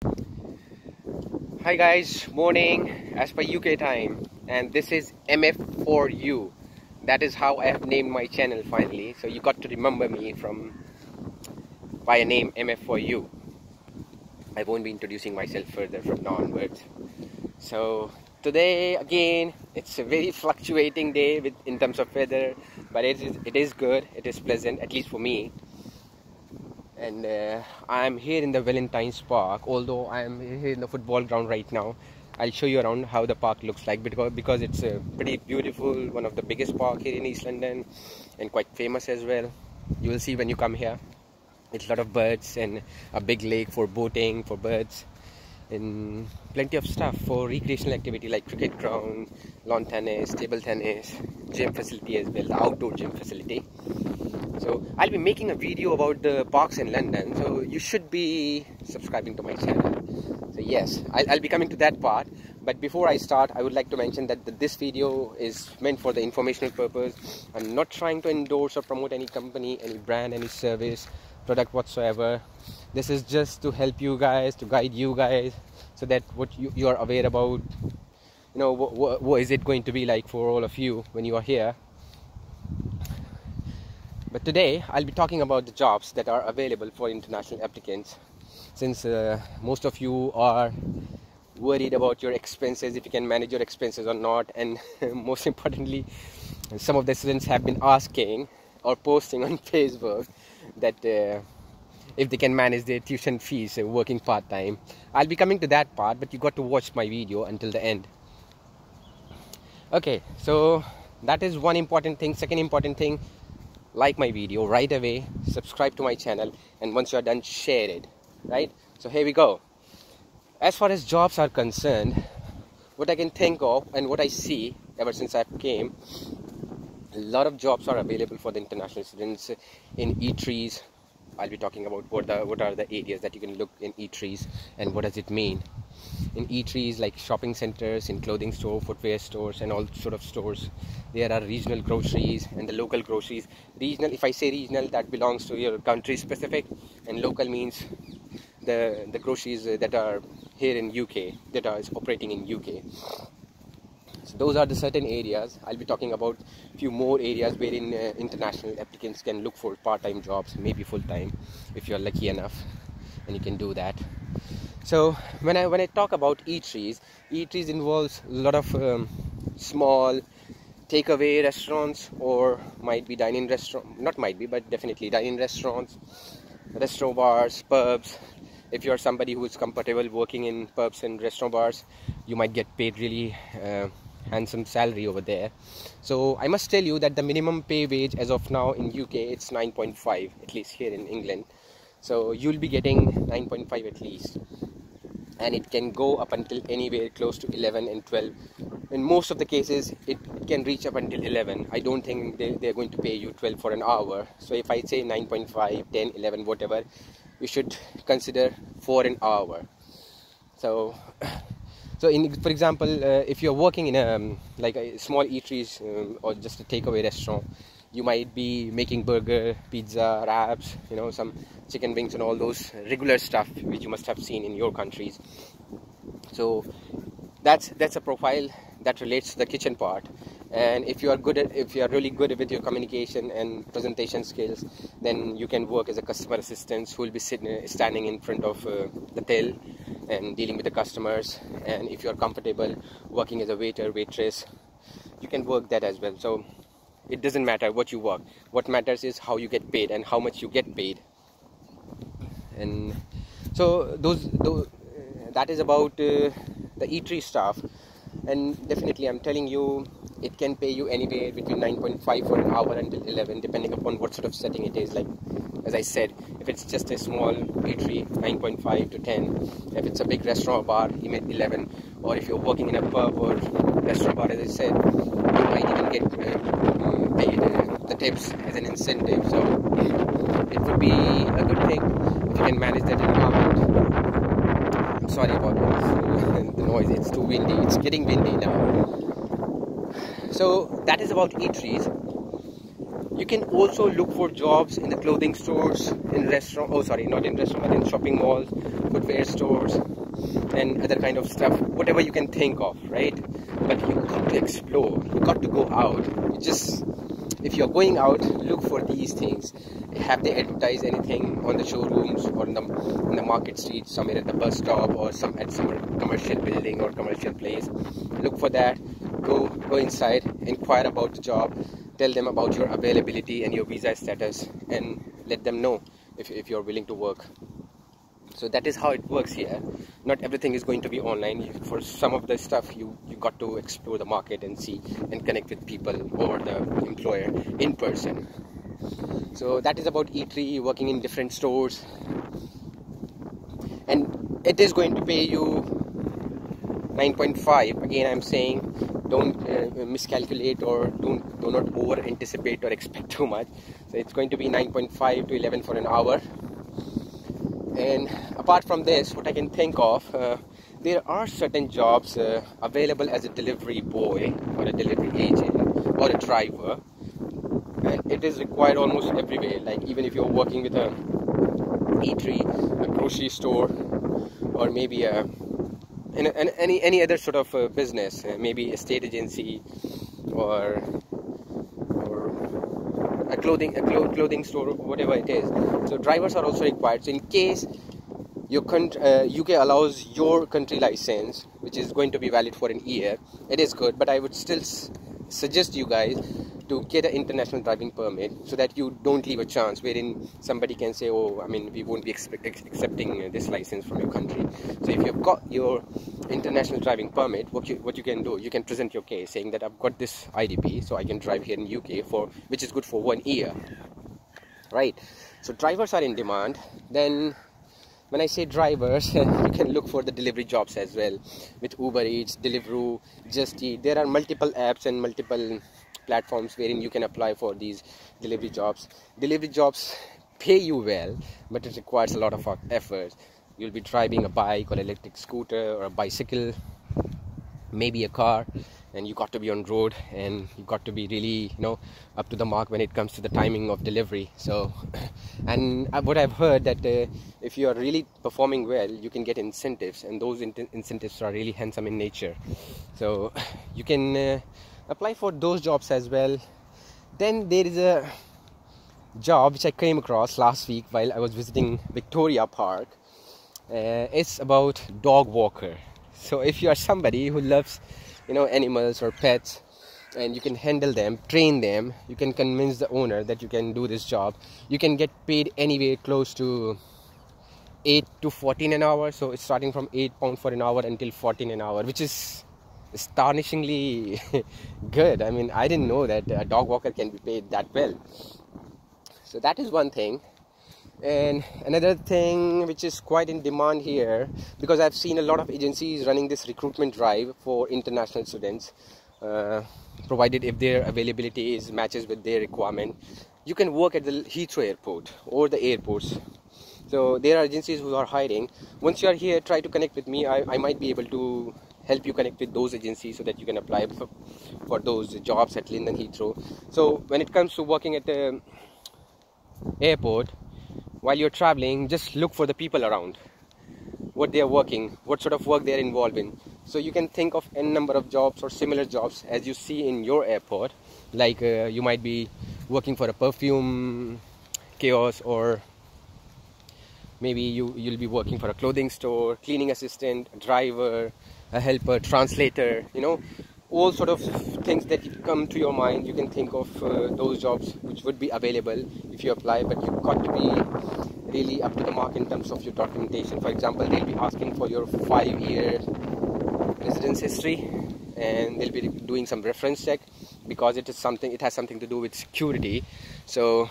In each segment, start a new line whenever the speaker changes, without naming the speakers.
Hi guys, morning as per UK time, and this is MF for you. That is how I have named my channel finally. So you got to remember me from by a name MF for you. I won't be introducing myself further from now onwards. So today again, it's a very fluctuating day in terms of weather, but it is good. It is pleasant, at least for me. And I'm here in the Valentine's Park, although I'm here in the football ground right now. I'll show you around how the park looks like because it's a pretty beautiful, one of the biggest park here in East London and quite famous as well. You will see when you come here. It's a lot of birds and a big lake for boating, for birds, and plenty of stuff for recreational activity like cricket ground, lawn tennis, table tennis, gym facility as well, the outdoor gym facility. So I'll be making a video about the parks in London, so you should be subscribing to my channel. So yes, I'll be coming to that part, but before I start, I would like to mention that this video is meant for the informational purpose. I'm not trying to endorse or promote any company, any brand, any service, product whatsoever. This is just to help you guys, to guide you guys, so that what you are aware about, you know, what is it going to be like for all of you when you are here. But today I'll be talking about the jobs that are available for international applicants, since most of you are worried about your expenses, if you can manage your expenses or not, and most importantly, some of the students have been asking or posting on Facebook that if they can manage their tuition fees working part-time. I'll be coming to that part, but you got to watch my video until the end. Okay, so that is one important thing. Second important thing, like my video right away, subscribe to my channel, and once you're done, share it, right? So here we go. As far as jobs are concerned, what I can think of and what I see ever since I came, a lot of jobs are available for the international students in eateries. I'll be talking about what are the areas that you can look in eateries and what does it mean. In eateries like shopping centers, in clothing store, footwear stores, and all sort of stores, there are regional groceries and the local groceries. Regional, if I say regional, that belongs to your country specific, and local means the groceries that are here in UK, that are operating in UK. So those are the certain areas. I'll be talking about a few more areas wherein international applicants can look for part-time jobs, maybe full-time, if you're lucky enough, and you can do that. So when I talk about eateries involves a lot of small takeaway restaurants, or might be dine-in restaurant, not might be, but definitely dine-in restaurants, restaurant bars, pubs. If you're somebody who is comfortable working in pubs and restaurant bars, you might get paid really handsome salary over there. So I must tell you that the minimum pay wage as of now in UK, it's 9.5, at least here in England. So you'll be getting 9.5 at least, and it can go up until anywhere close to 11 and 12. In most of the cases, it can reach up until 11. I don't think they're going to pay you 12 for an hour. So if I say 9.5, 10, 11, whatever, you should consider for an hour. So for example, if you're working in a small eateries or just a takeaway restaurant, you might be making burger, pizza, wraps, some chicken wings and all those regular stuff which you must have seen in your countries. So that's a profile that relates to the kitchen part. And if you are really good with your communication and presentation skills, then you can work as a customer assistant who will be standing in front of the till and dealing with the customers. And if you are comfortable working as a waiter, waitress, you can work that as well. So it doesn't matter what you work. What matters is how you get paid and how much you get paid. And so that is about the eatery stuff. And definitely I'm telling you, it can pay you anywhere between 9.5 for an hour until 11, depending upon what sort of setting it is. Like, as I said, if it's just a small eatery, 9.5 to 10. If it's a big restaurant bar, you make 11. Or if you're working in a pub or restaurant bar, as I said, you might even get paid the tips as an incentive. So it would be a good thing if you can manage that environment. I'm sorry about the noise, it's too windy, it's getting windy now. So that is about eateries. You can also look for jobs in the clothing stores, in not in restaurant, but in shopping malls, footwear stores, and other kind of stuff, whatever you can think of, right? But you got to explore, you got to go out. You just, if you're going out, look for these things. Have they advertised anything on the showrooms or in the market street, somewhere at the bus stop, or at some commercial building or commercial place? Look for that. Go inside, inquire about the job, tell them about your availability and your visa status, and let them know if you're willing to work. So that is how it works here. Not everything is going to be online. For some of the stuff, you got to explore the market and see and connect with people or the employer in person. So that is about E3, working in different stores, and it is going to pay you 9.5. Again, I'm saying, don't miscalculate, or do not over anticipate or expect too much. So it's going to be 9.5 to 11 for an hour. And apart from this, what I can think of, there are certain jobs available as a delivery boy or a delivery agent or a driver, and it is required almost everywhere. Like even if you're working with a eatery, a grocery store, or maybe any other sort of business, maybe a state agency or a clothing store, whatever it is. So drivers are also required. So in case your UK allows your country license, which is going to be valid for an year, it is good. But I would still suggest you guys to get an international driving permit, so that you don't leave a chance wherein somebody can say, oh, I mean, we won't be accepting this license from your country. So if you've got your international driving permit, what you can do, you can present your case saying that I've got this IDP, so I can drive here in UK which is good for 1 year, right? So drivers are in demand. Then when I say drivers, you can look for the delivery jobs as well, with Uber Eats, Deliveroo, Just Eat. There are multiple apps and multiple platforms wherein you can apply for these delivery jobs. Delivery jobs pay you well, but it requires a lot of effort. You'll be driving a bike or electric scooter or a bicycle, maybe a car, and you got to be on road, and you got to be really, up to the mark when it comes to the timing of delivery. So and what I've heard, that if you are really performing well, you can get incentives, and those incentives are really handsome in nature. So you can apply for those jobs as well. Then there is a job which I came across last week while I was visiting Victoria Park. It's about dog walker. So if you are somebody who loves animals or pets, and you can handle them, train them, you can convince the owner that you can do this job. You can get paid anywhere close to 8 to 14 an hour. So it's starting from £8 for an hour until 14 an hour, which is astonishingly good. I mean, I didn't know that a dog walker can be paid that well. So that is one thing. And another thing which is quite in demand here, because I've seen a lot of agencies running this recruitment drive for international students, provided if their availability matches with their requirement, you can work at the Heathrow airport or the airports. So there are agencies who are hiring. Once you are here, try to connect with me. I might be able to help you connect with those agencies so that you can apply for those jobs at London Heathrow. So when it comes to working at the airport, while you're traveling, just look for the people around, what they are working, what sort of work they are involved in. So you can think of n number of jobs or similar jobs as you see in your airport. Like you might be working for a perfume kiosk, or maybe you'll be working for a clothing store, cleaning assistant, a driver, a helper, translator, all sort of things that come to your mind. You can think of those jobs which would be available if you apply, but you've got to be really up to the mark in terms of your documentation. For example, they'll be asking for your 5-year residence history, and they'll be doing some reference check, because it has something to do with security. So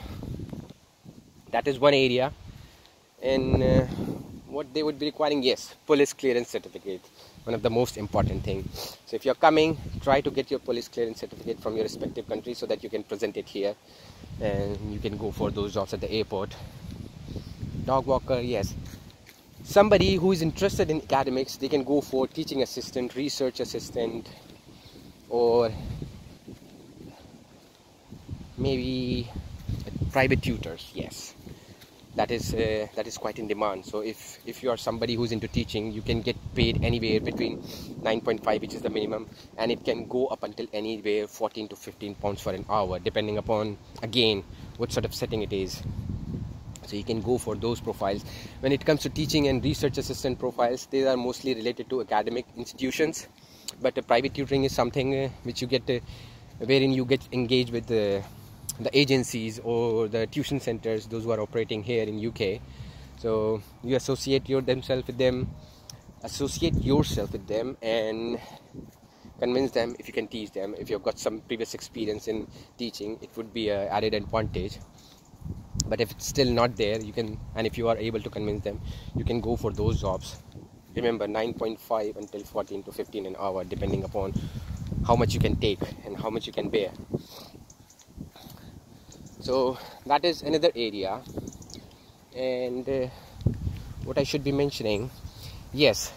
that is one area. And what they would be requiring, yes, police clearance certificate, one of the most important things. So if you're coming, try to get your police clearance certificate from your respective country so that you can present it here, and you can go for those jobs at the airport. Dog walker, yes. Somebody who is interested in academics, they can go for teaching assistant, research assistant, or maybe private tutors, yes. that is quite in demand. So if you are somebody who's into teaching, you can get paid anywhere between 9.5, which is the minimum, and it can go up until anywhere 14 to 15 pounds for an hour, depending upon, again, what sort of setting it is. So you can go for those profiles. When it comes to teaching and research assistant profiles, they are mostly related to academic institutions, but private tutoring is something which you get wherein you get engaged with the agencies or the tuition centers, those who are operating here in UK. So you associate yourself with them and convince them. If you can teach them, if you've got some previous experience in teaching, it would be an added advantage. But if it's still not there, you can, and if you are able to convince them, you can go for those jobs. Remember, 9.5 until 14 to 15 an hour, depending upon how much you can take and how much you can bear. So that is another area. And what I should be mentioning, yes,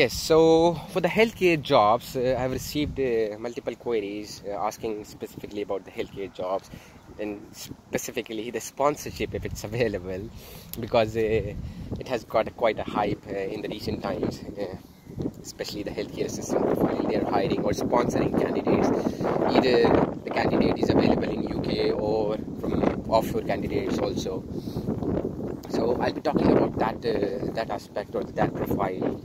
so for the healthcare jobs, I have received multiple queries asking specifically about the healthcare jobs, and specifically the sponsorship, if it's available, because it has got quite a hype in the recent times, especially the healthcare assistant profile. They are hiring or sponsoring candidates. Either the candidate is available in UK or from offshore candidates also. So I'll be talking about that aspect or that profile,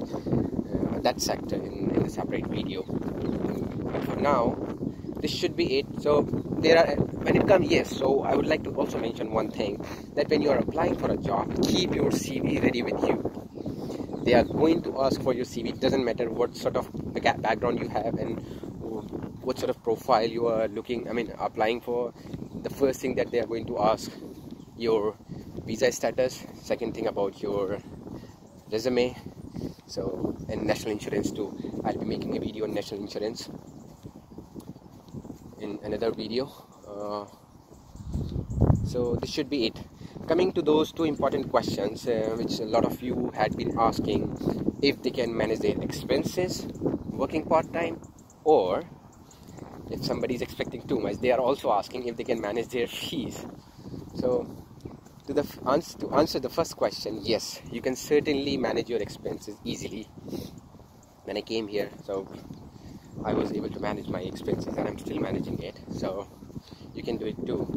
that sector in a separate video. But for now, this should be it. So there are, when it comes, yes, so I would like to also mention one thing, that when you are applying for a job, keep your CV ready with you. They are going to ask for your CV. It doesn't matter what sort of background you have and what sort of profile you are applying for. The first thing that they are going to ask, your visa status. Second thing, about your resume. So, and national insurance too. I'll be making a video on national insurance in another video. So this should be it. Coming to those two important questions, which a lot of you had been asking, if they can manage their expenses working part-time, or if somebody is expecting too much, they are also asking if they can manage their fees. So to answer the first question, yes, you can certainly manage your expenses easily. When I came here, so I was able to manage my expenses, and I'm still managing it, so you can do it too.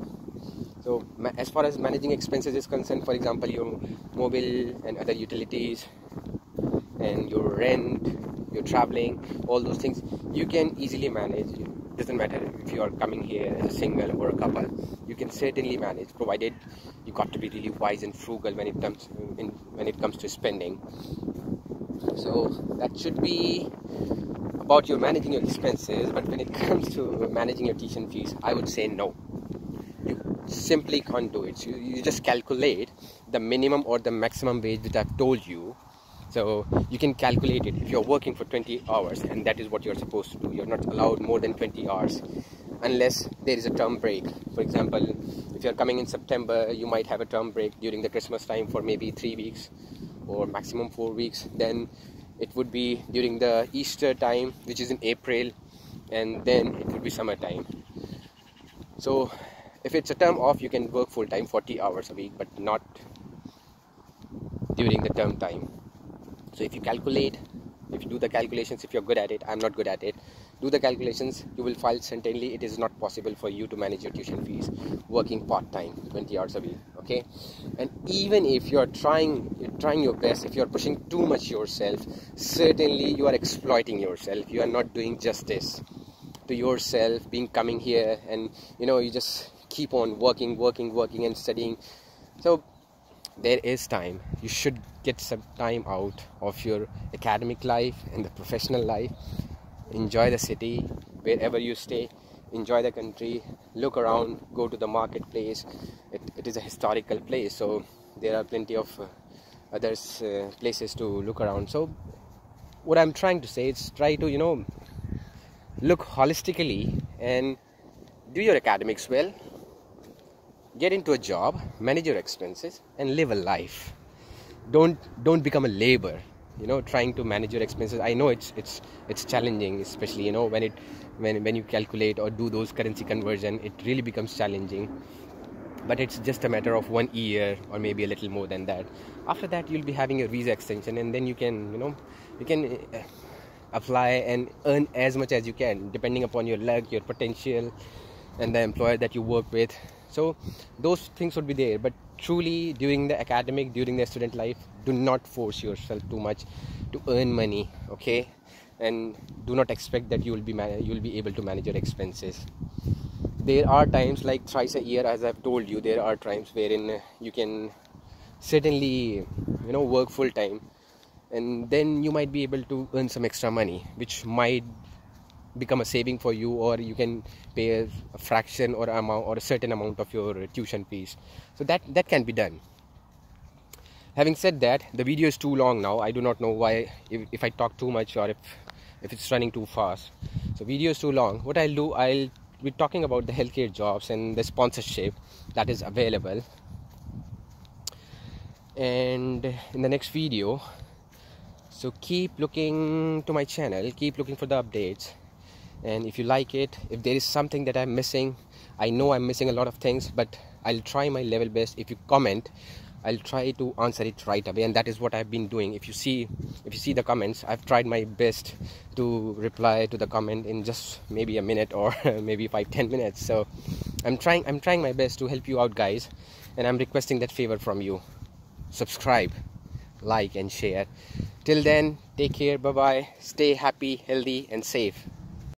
So as far as managing expenses is concerned, for example, your mobile and other utilities and your rent, your traveling, all those things, you can easily manage. It doesn't matter if you are coming here as a single or a couple, you can certainly manage, provided you got to be really wise and frugal when it comes to spending. So that should be about your managing your expenses. But when it comes to managing your tuition fees, I would say no. You simply can't do it. You just calculate the minimum or the maximum wage that I've told you. So you can calculate it. If you're working for 20 hours, and that is what you're supposed to do, you're not allowed more than 20 hours unless there is a term break. For example, if you're coming in September, you might have a term break during the Christmas time for maybe 3 weeks or maximum 4 weeks. Then it would be during the Easter time, which is in April, and then it would be summertime. So if it's a term off, you can work full time, 40 hours a week, but not during the term time. So if you do the calculations, if you're good at it, I'm not good at it, do the calculations, you will find certainly it is not possible for you to manage your tuition fees working part-time, 20 hours a week, okay? And even if you're trying your best, if you're pushing too much yourself, certainly you are exploiting yourself. You are not doing justice to yourself, coming here, and you just keep on working and studying. So there is time. You should get some time out of your academic life and the professional life. Enjoy the city wherever you stay, enjoy the country, look around, go to the marketplace. It is a historical place, so there are plenty of other places to look around. So what I'm trying to say is, try to look holistically and do your academics well, get into a job, manage your expenses, and live a life. Don't become a labor, trying to manage your expenses. I know it's challenging, especially when it when you calculate or do those currency conversion, it really becomes challenging. But it's just a matter of 1 year or maybe a little more than that. After that, you'll be having a visa extension, and then you can, apply and earn as much as you can, depending upon your luck, your potential, and the employer that you work with. So those things would be there. But truly, during the student life, do not force yourself too much to earn money, okay? And do not expect that you will be able to manage your expenses. There are times, like thrice a year, as I've told you, there are times wherein you can certainly, work full time, and then you might be able to earn some extra money, which might become a saving for you, or you can pay a fraction or a certain amount of your tuition fees. So that can be done. Having said that, the video is too long now. I do not know why, if I talk too much or if it's running too fast. So video is too long. What I'll do, I'll be talking about the healthcare jobs and the sponsorship that is available, and in the next video. So keep looking to my channel, keep looking for the updates, and if you like it, if there is something that I'm missing, I know I'm missing a lot of things, but I'll try my level best. If you comment, I'll try to answer it right away, and that is what I've been doing. If you see the comments, I've tried my best to reply to the comment in just maybe a minute or maybe 5-10 minutes. So I'm trying my best to help you out, guys, and I'm requesting that favor from you. Subscribe, like, and share. Till then, take care, bye bye, stay happy, healthy, and safe.